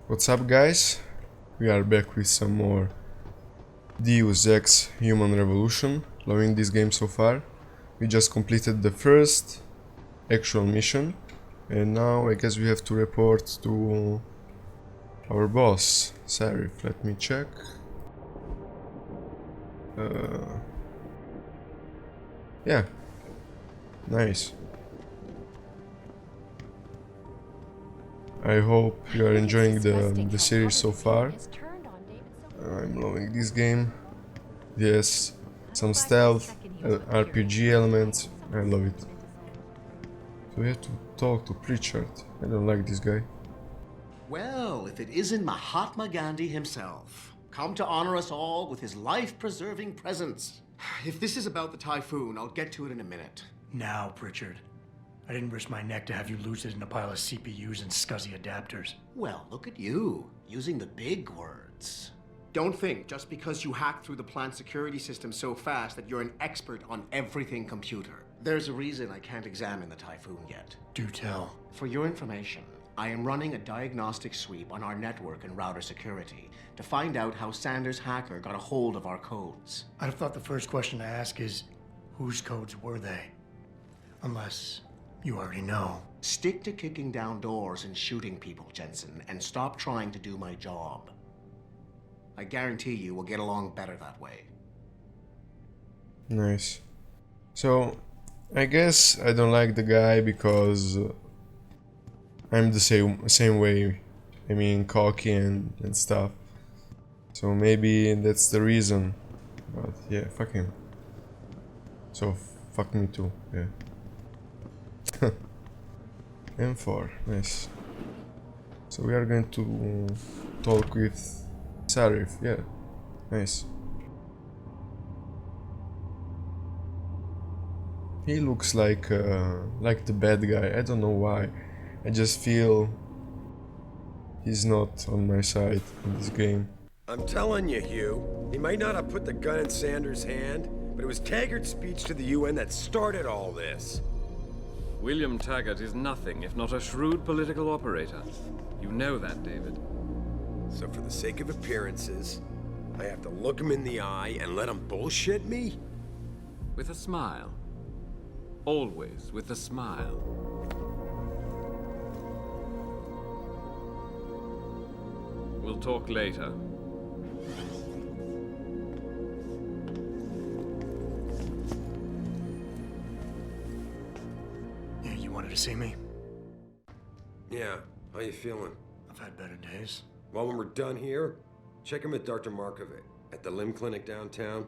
What's up, guys? We are back with some more Deus Ex Human Revolution. Loving this game so far. We just completed the first actual mission, and now I guess we have to report to our boss, Sarif. Let me check. Yeah, nice. I hope you are enjoying the series so far. I'm loving this game. Yes, some stealth, RPG elements. I love it. So we have to talk to Pritchard. I don't like this guy. Well, if it isn't Mahatma Gandhi himself, come to honor us all with his life-preserving presence. If this is about the typhoon, I'll get to it in a minute. Now, Pritchard. I didn't risk my neck to have you lose it in a pile of CPUs and scuzzy adapters. Well, look at you, using the big words. Don't think just because you hacked through the plant security system so fast that you're an expert on everything computer. There's a reason I can't examine the typhoon yet. Do tell. For your information, I am running a diagnostic sweep on our network and router security to find out how Sanders' hacker got a hold of our codes. I'd have thought the first question to ask is, whose codes were they? Unless you already know. Stick to kicking down doors and shooting people, Jensen, and stop trying to do my job. I guarantee you we'll get along better that way. Nice. So, I guess I don't like the guy because I'm the same way. I mean, cocky and stuff. So maybe that's the reason. But yeah, fuck him. So fuck me too. Yeah. M4, nice. So we are going to talk with Sarif. Yeah, nice. He looks like the bad guy. I don't know why. I just feel he's not on my side in this game. I'm telling you, Hugh, he might not have put the gun in Sanders' hand, but it was Taggart's speech to the UN that started all this. William Taggart is nothing if not a shrewd political operator. You know that, David. So for the sake of appearances, I have to look him in the eye and let him bullshit me? With a smile. Always with a smile. We'll talk later. Yeah, you wanted to see me? Yeah, how you feeling? I've had better days. Well, when we're done here, check him at Dr. Markovic at the L.I.M. clinic downtown.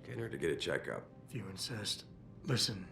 Can't hurt to get a checkup. If you insist. Listen,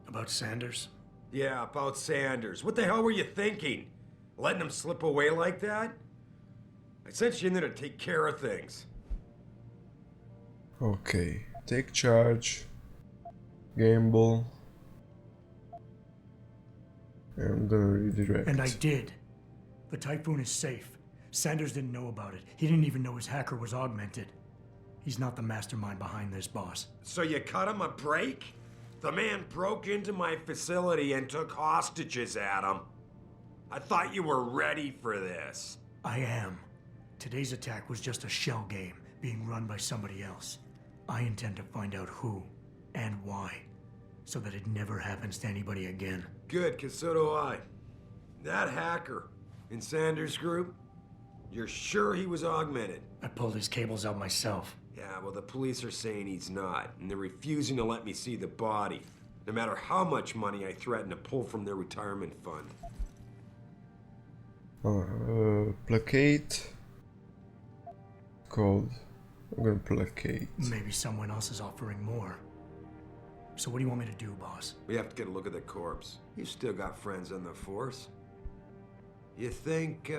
about Sanders? Yeah, about Sanders. What the hell were you thinking? Letting him slip away like that? I sent you in there to take care of things. Okay, take charge. Gamble. I'm gonna redirect. And I did. The typhoon is safe. Sanders didn't know about it. He didn't even know his hacker was augmented. He's not the mastermind behind this, boss. So you cut him a break? The man broke into my facility and took hostages at him. I thought you were ready for this. I am. Today's attack was just a shell game being run by somebody else. I intend to find out who and why, so that it never happens to anybody again. Good, 'cause so do I. That hacker in Sanders' group, you're sure he was augmented? I pulled his cables out myself. Yeah, well, the police are saying he's not, and they're refusing to let me see the body, no matter how much money I threaten to pull from their retirement fund. Placate. Called. I'm gonna placate. Maybe someone else is offering more. So what do you want me to do, boss? We have to get a look at the corpse. You've still got friends on the force. You think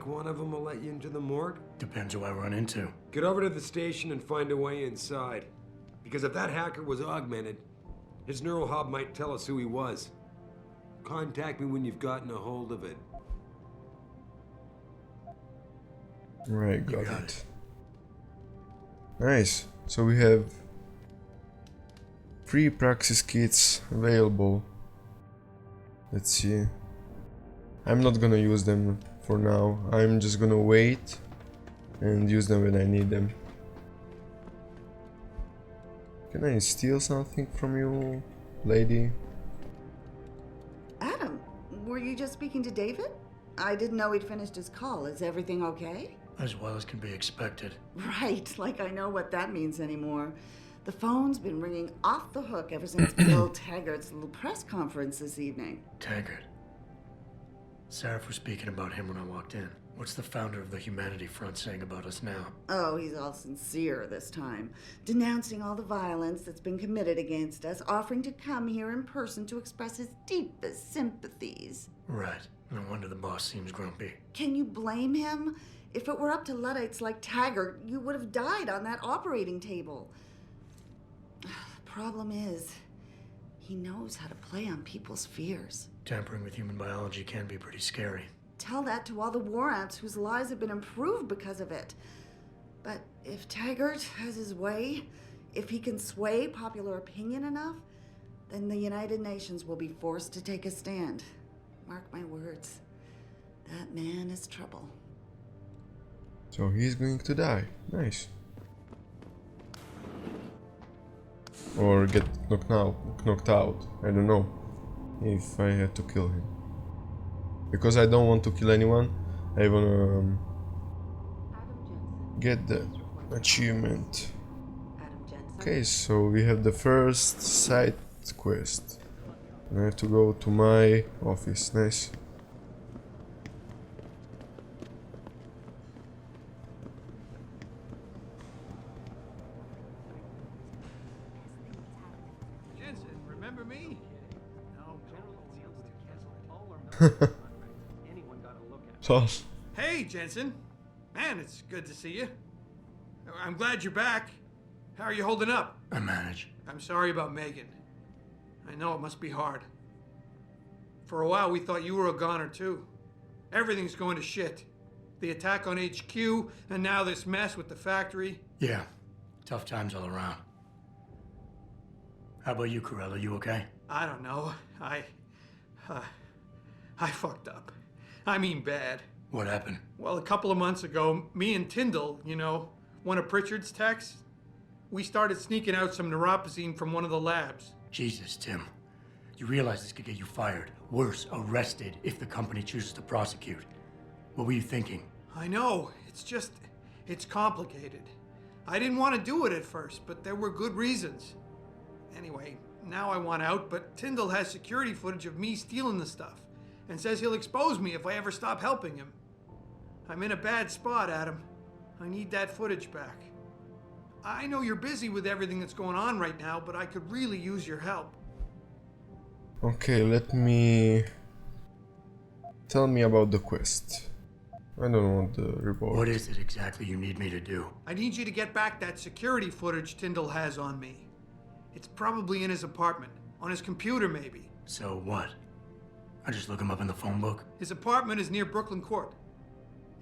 one of them will let you into the morgue? Depends who I run into. Get over to the station and find a way inside. Because if that hacker was augmented, his neural hub might tell us who he was. Contact me when you've gotten a hold of it. Right, got got it. Nice. So we have free praxis kits available. Let's see. I'm not gonna use them for now. I'm just gonna wait and use them when I need them. Can I steal something from you, lady? Adam, were you just speaking to David? I didn't know he'd finished his call. Is everything okay? As well as can be expected. Right, like I know what that means anymore. The phone's been ringing off the hook ever since Bill Taggart's little press conference this evening. Taggart. Sarah was speaking about him when I walked in. What's the founder of the Humanity Front saying about us now? Oh, he's all sincere this time, denouncing all the violence that's been committed against us, offering to come here in person to express his deepest sympathies. Right. No wonder the boss seems grumpy. Can you blame him? If it were up to Luddites like Taggart, you would have died on that operating table. The problem is, he knows how to play on people's fears. Tampering with human biology can be pretty scary. Tell that to all the war ants whose lives have been improved because of it. But if Taggart has his way, if he can sway popular opinion enough, then the United Nations will be forced to take a stand. Mark my words. That man is trouble. So he's going to die. Nice. Or get knocked out. I don't know if I had to kill him. Because I don't want to kill anyone, I wanna get the achievement. Okay, so we have the first side quest. And I have to go to my office. Nice. Jensen, remember me? Sauce. Hey, Jensen. Man, it's good to see you. I'm glad you're back. How are you holding up? I manage. I'm sorry about Megan. I know it must be hard. For a while, we thought you were a goner, too. Everything's going to shit. The attack on HQ, and now this mess with the factory. Yeah. Tough times all around. How about you, Corella? You okay? I don't know. I fucked up. I mean bad. What happened? Well, a couple of months ago, me and Tyndall, you know, one of Pritchard's techs, we started sneaking out some neuropozyne from one of the labs. Jesus, Tim. You realize this could get you fired. Worse, arrested if the company chooses to prosecute. What were you thinking? I know. It's complicated. I didn't want to do it at first, but there were good reasons. Anyway, now I want out, but Tyndall has security footage of me stealing the stuff and says he'll expose me if I ever stop helping him. I'm in a bad spot, Adam. I need that footage back. I know you're busy with everything that's going on right now, but I could really use your help. Okay, let me... Tell me about the quest. I don't want the report. What is it exactly you need me to do? I need you to get back that security footage Tyndall has on me. It's probably in his apartment. On his computer, maybe. So what? I just look him up in the phone book? His apartment is near Brooklyn Court.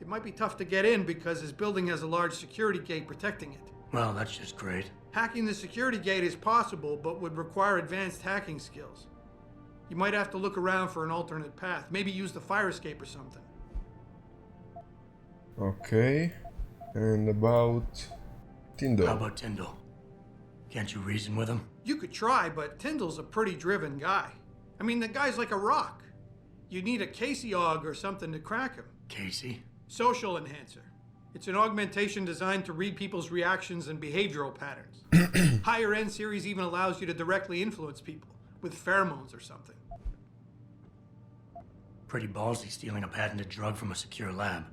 It might be tough to get in because his building has a large security gate protecting it. Well, that's just great. Hacking the security gate is possible, but would require advanced hacking skills. You might have to look around for an alternate path. Maybe use the fire escape or something. Okay. And about... Tyndall. How about Tyndall? Can't you reason with him? You could try, but Tyndall's a pretty driven guy. I mean, the guy's like a rock. You'd need a Casey aug or something to crack him. Casey? Social enhancer. It's an augmentation designed to read people's reactions and behavioral patterns. Higher end series even allows you to directly influence people with pheromones or something. Pretty ballsy stealing a patented drug from a secure lab.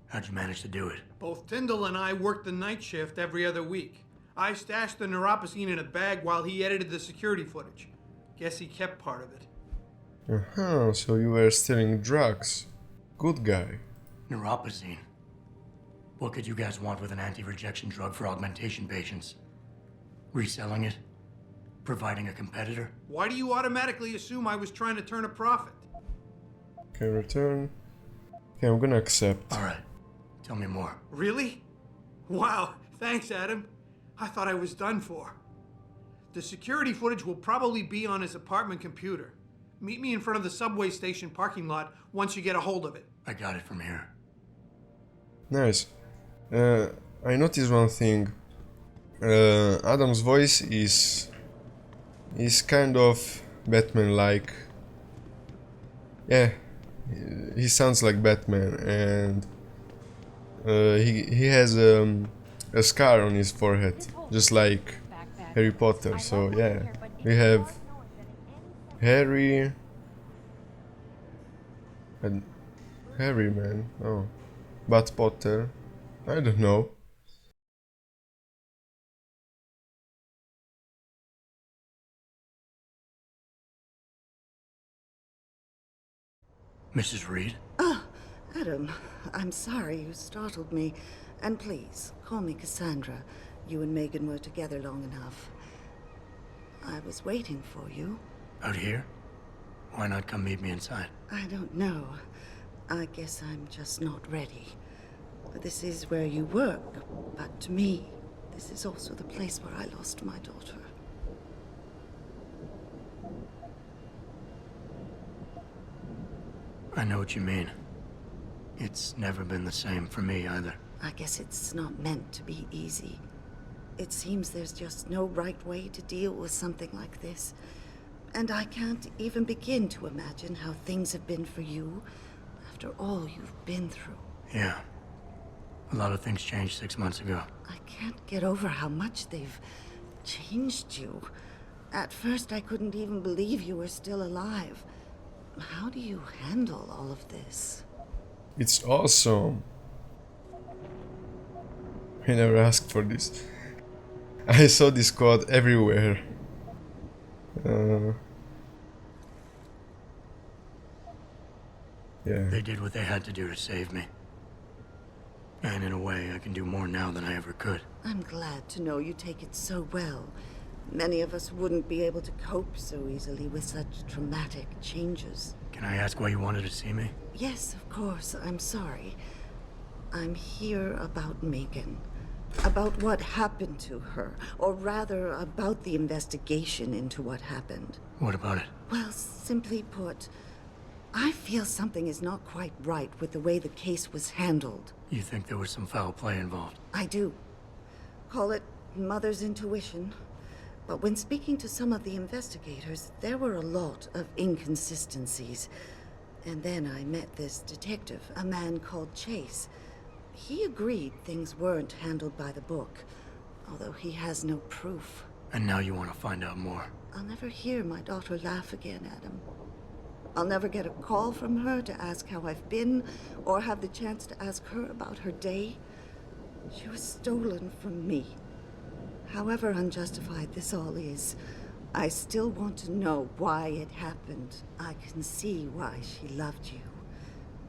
How'd you manage to do it? Both Tyndall and I worked the night shift every other week. I stashed the neuropozyne in a bag while he edited the security footage. Guess he kept part of it. Uh-huh, so you were stealing drugs. Good guy. Neuropozyne. What could you guys want with an anti-rejection drug for augmentation patients? Reselling it? Providing a competitor? Why do you automatically assume I was trying to turn a profit? Okay, return. Okay, I'm gonna accept. Alright. Tell me more. Really? Wow, thanks, Adam. I thought I was done for. The security footage will probably be on his apartment computer. Meet me in front of the subway station parking lot once you get a hold of it. I got it from here. Nice. I noticed one thing. Adam's voice is kind of Batman-like. Yeah, he sounds like Batman, and he has a scar on his forehead, just like Harry Potter. So yeah, we have Harry and Harry, man. Oh, but Potter. I don't know. Mrs. Reed? Adam, I'm sorry you startled me. And please, call me Cassandra. You and Megan were together long enough. I was waiting for you. Out here? Why not come meet me inside? I don't know. I guess I'm just not ready. This is where you work, but to me, this is also the place where I lost my daughter. I know what you mean. It's never been the same for me either. I guess it's not meant to be easy. It seems there's just no right way to deal with something like this. And I can't even begin to imagine how things have been for you after all you've been through. Yeah. A lot of things changed 6 months ago. I can't get over how much they've changed you. At first, I couldn't even believe you were still alive. How do you handle all of this? It's awesome. I never asked for this. I saw this quote everywhere. Yeah. They did what they had to do to save me. And in a way, I can do more now than I ever could. I'm glad to know you take it so well. Many of us wouldn't be able to cope so easily with such traumatic changes. Can I ask why you wanted to see me? Yes, of course. I'm sorry. I'm here about Megan. About what happened to her. Or rather, about the investigation into what happened. What about it? Well, simply put, I feel something is not quite right with the way the case was handled. You think there was some foul play involved? I do. Call it mother's intuition. But when speaking to some of the investigators, there were a lot of inconsistencies. And then I met this detective, a man called Chase. He agreed things weren't handled by the book, although he has no proof. And now you want to find out more? I'll never hear my daughter laugh again, Adam. I'll never get a call from her to ask how I've been, or have the chance to ask her about her day. She was stolen from me. However unjustified this all is, I still want to know why it happened. I can see why she loved you.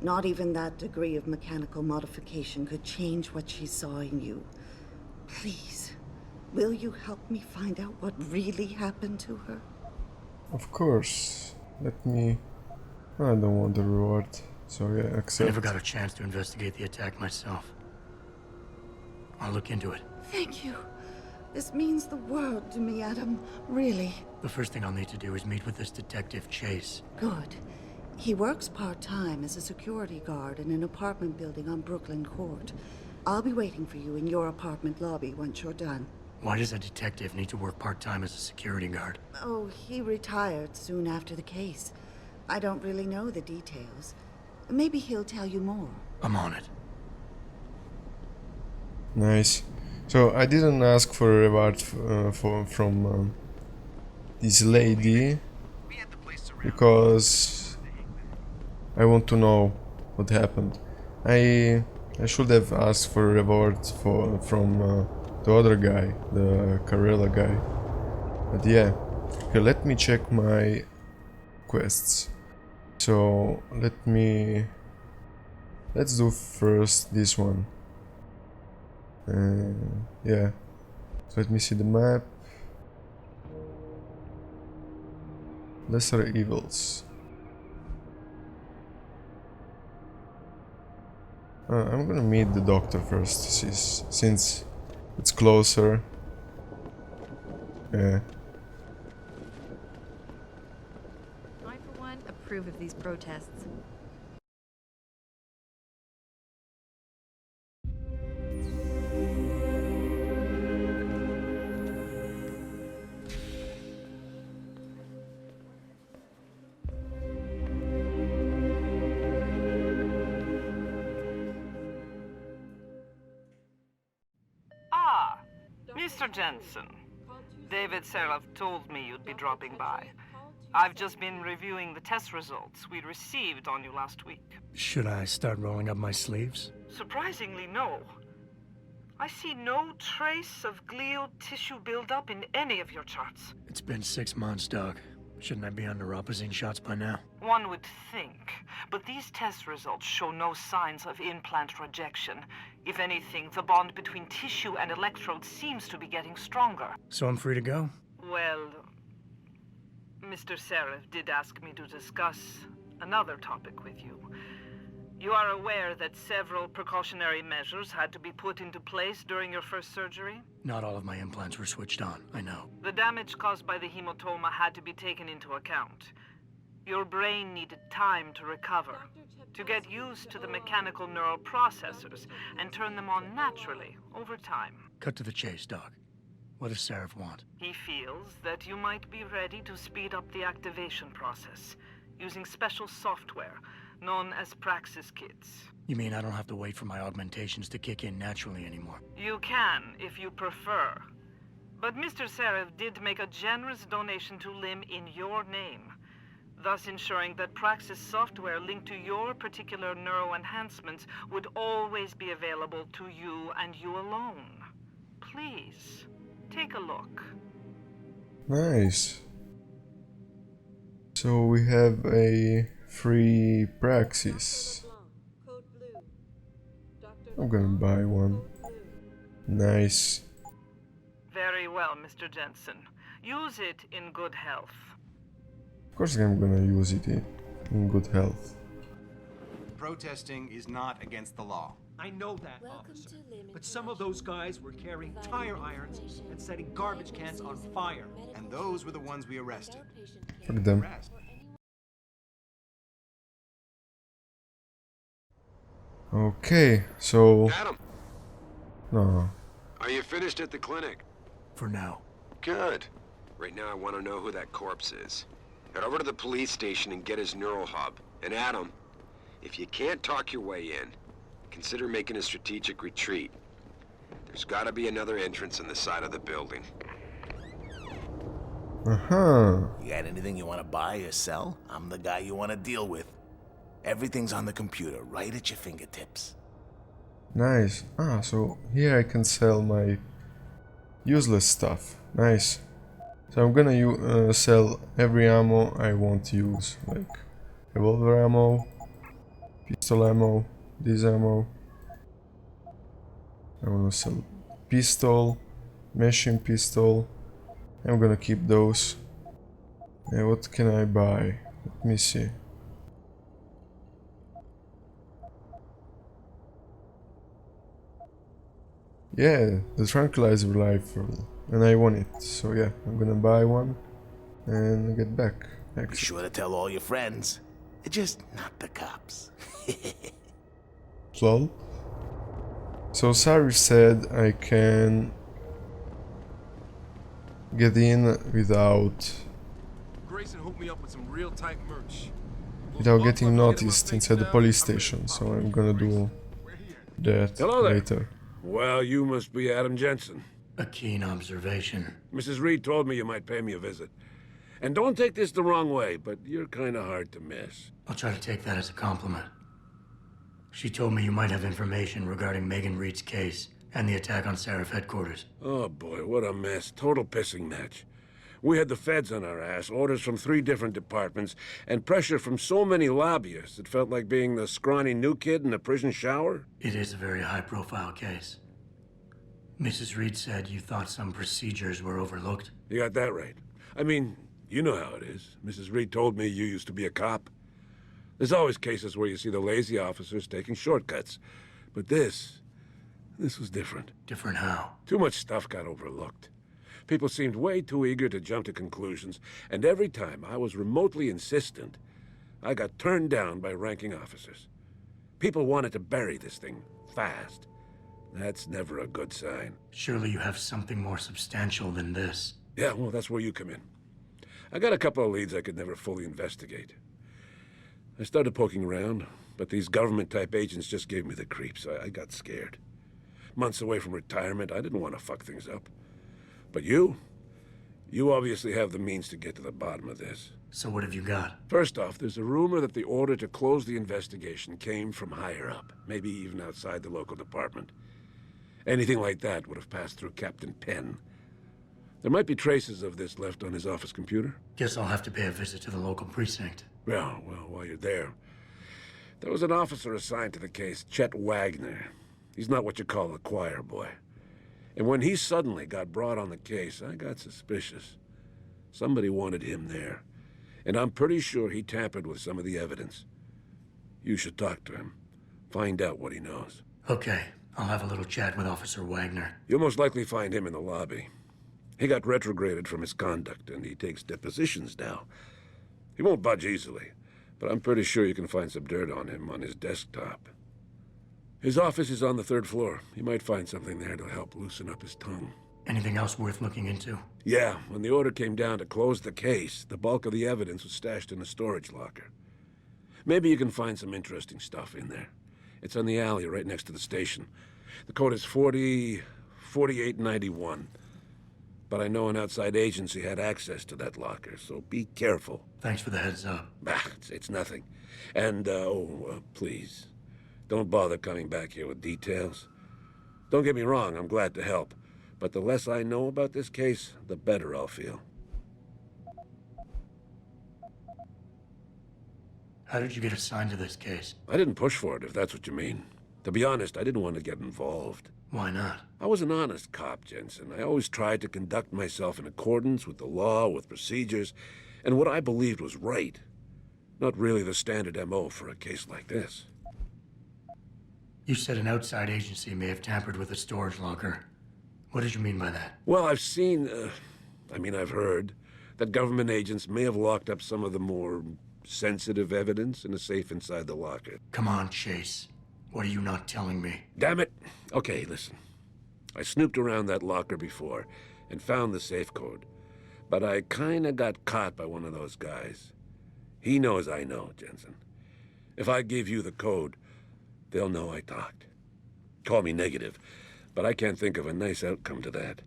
Not even that degree of mechanical modification could change what she saw in you. Please, will you help me find out what really happened to her? Of course. Let me... I don't want the reward, so yeah, I accept. never got a chance to investigate the attack myself. I'll look into it. Thank you. This means the world to me, Adam. Really. The first thing I'll need to do is meet with this detective, Chase. Good. He works part-time as a security guard in an apartment building on Brooklyn Court. I'll be waiting for you in your apartment lobby once you're done. Why does a detective need to work part-time as a security guard? Oh, he retired soon after the case. I don't really know the details. Maybe he'll tell you more. I'm on it. Nice. So I didn't ask for a reward from this lady because I want to know what happened. I should have asked for a reward from the other guy, the Carella guy. But yeah, okay, let me check my quests. So let's do first this one. Yeah, so let me see the map. Lesser evils. I'm gonna meet the doctor first, since it's closer. Yeah. I, for one, approve of these protests. Ah, Mr. Jensen. David Seraph told me you'd be dropping by. I've just been reviewing the test results we received on you last week. Should I start rolling up my sleeves? Surprisingly, no. I see no trace of glial tissue buildup in any of your charts. It's been 6 months, Doc. Shouldn't I be under Opposine shots by now? One would think, but these test results show no signs of implant rejection. If anything, the bond between tissue and electrodes seems to be getting stronger. So I'm free to go? Well, Mr. Seraph did ask me to discuss another topic with you. You are aware that several precautionary measures had to be put into place during your first surgery? Not all of my implants were switched on, I know. The damage caused by the hematoma had to be taken into account. Your brain needed time to recover, to get used to the mechanical neural processors and turn them on naturally over time. Cut to the chase, Doc. What does Seraph want? He feels that you might be ready to speed up the activation process using special software known as Praxis kits. You mean I don't have to wait for my augmentations to kick in naturally anymore? You can, if you prefer. But Mr. Seraph did make a generous donation to L.I.M.B in your name, thus ensuring that Praxis software linked to your particular neuro enhancements would always be available to you and you alone. Please, take a look. Nice. So we have a free Praxis. I'm gonna buy one. Nice. Very well, Mr. Jensen. Use it in good health. Of course I'm gonna use it in good health. Protesting is not against the law. I know that, officer. But some of those guys were carrying tire irons and setting garbage cans on fire. And those were the ones we arrested. Fuck them. Okay, so... Adam! No. Are you finished at the clinic? For now. Good. Right now I want to know who that corpse is. Head over to the police station and get his neural hub. And Adam, if you can't talk your way in, consider making a strategic retreat. There's gotta be another entrance on the side of the building. Uh-huh. You got anything you want to buy or sell? I'm the guy you want to deal with. Everything's on the computer, right at your fingertips. Nice. Ah, so here I can sell my useless stuff. Nice. So I'm gonna sell every ammo I won't use, like revolver ammo, pistol ammo, this ammo. I wanna sell pistol, machine pistol. I'm gonna keep those. And what can I buy? Let me see. Yeah, the tranquilizer rifle, and I want it, so yeah, I'm gonna buy one and get back. Be sure to tell all your friends. Just not the cops. Lol. So Sarif said I can get in without getting noticed inside the police station, so I'm gonna do that later. Well, you must be Adam Jensen. A keen observation. Mrs. Reed told me you might pay me a visit. And don't take this the wrong way, but you're kind of hard to miss. I'll try to take that as a compliment. She told me you might have information regarding Megan Reed's case and the attack on Seraph headquarters. Oh boy, what a mess. Total pissing match. We had the feds on our ass, orders from 3 different departments, and pressure from so many lobbyists it felt like being the scrawny new kid in a prison shower. It is a very high-profile case. Mrs. Reed said you thought some procedures were overlooked. You got that right. I mean, you know how it is. Mrs. Reed told me you used to be a cop. There's always cases where you see the lazy officers taking shortcuts. But this was different. Different how? Too much stuff got overlooked. People seemed way too eager to jump to conclusions, and every time I was remotely insistent, I got turned down by ranking officers. People wanted to bury this thing fast. That's never a good sign. Surely you have something more substantial than this. Yeah, well, that's where you come in. I got a couple of leads I could never fully investigate. I started poking around, but these government-type agents just gave me the creeps. I got scared. Months away from retirement, I didn't want to fuck things up. But you obviously have the means to get to the bottom of this. So what have you got? First off, there's a rumor that the order to close the investigation came from higher up, maybe even outside the local department. Anything like that would have passed through Captain Penn. There might be traces of this left on his office computer. Guess I'll have to pay a visit to the local precinct. Well, while you're there, there was an officer assigned to the case, Chet Wagner. He's not what you call a choir boy. And when he suddenly got brought on the case, I got suspicious. Somebody wanted him there. And I'm pretty sure he tampered with some of the evidence. You should talk to him. Find out what he knows. Okay, I'll have a little chat with Officer Wagner. You'll most likely find him in the lobby. He got retrograded from his conduct, and he takes depositions now. He won't budge easily, but I'm pretty sure you can find some dirt on him on his desktop. His office is on the 3rd floor. You might find something there to help loosen up his tongue. Anything else worth looking into? Yeah, when the order came down to close the case, the bulk of the evidence was stashed in a storage locker. Maybe you can find some interesting stuff in there. It's on the alley right next to the station. The code is 4891. But I know an outside agency had access to that locker, so be careful. Thanks for the heads up. It's nothing. And, please, don't bother coming back here with details. Don't get me wrong, I'm glad to help. But the less I know about this case, the better I'll feel. How did you get assigned to this case? I didn't push for it, if that's what you mean. To be honest, I didn't want to get involved. Why not? I was an honest cop, Jensen. I always tried to conduct myself in accordance with the law, with procedures, and what I believed was right. Not really the standard MO for a case like this. You said an outside agency may have tampered with a storage locker. What did you mean by that? Well, I've seen, I've heard that government agents may have locked up some of the more sensitive evidence in a safe inside the locker. Come on, Chase. What are you not telling me? Damn it. Okay, listen. I snooped around that locker before and found the safe code. But I kinda got caught by one of those guys. He knows I know, Jensen. If I give you the code, they'll know I talked. Call me negative, but I can't think of a nice outcome to that.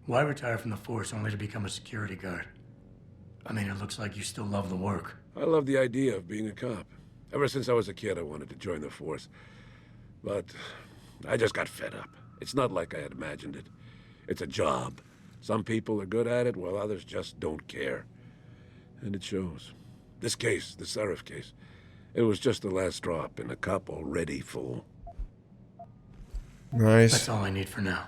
Why retire from the force only to become a security guard? I mean, it looks like you still love the work. I love the idea of being a cop. Ever since I was a kid, I wanted to join the force. But I just got fed up. It's not like I had imagined it. It's a job. Some people are good at it, while others just don't care. And it shows. This case, the Seraph case, it was just the last drop in a cup already full. Nice. That's all I need for now.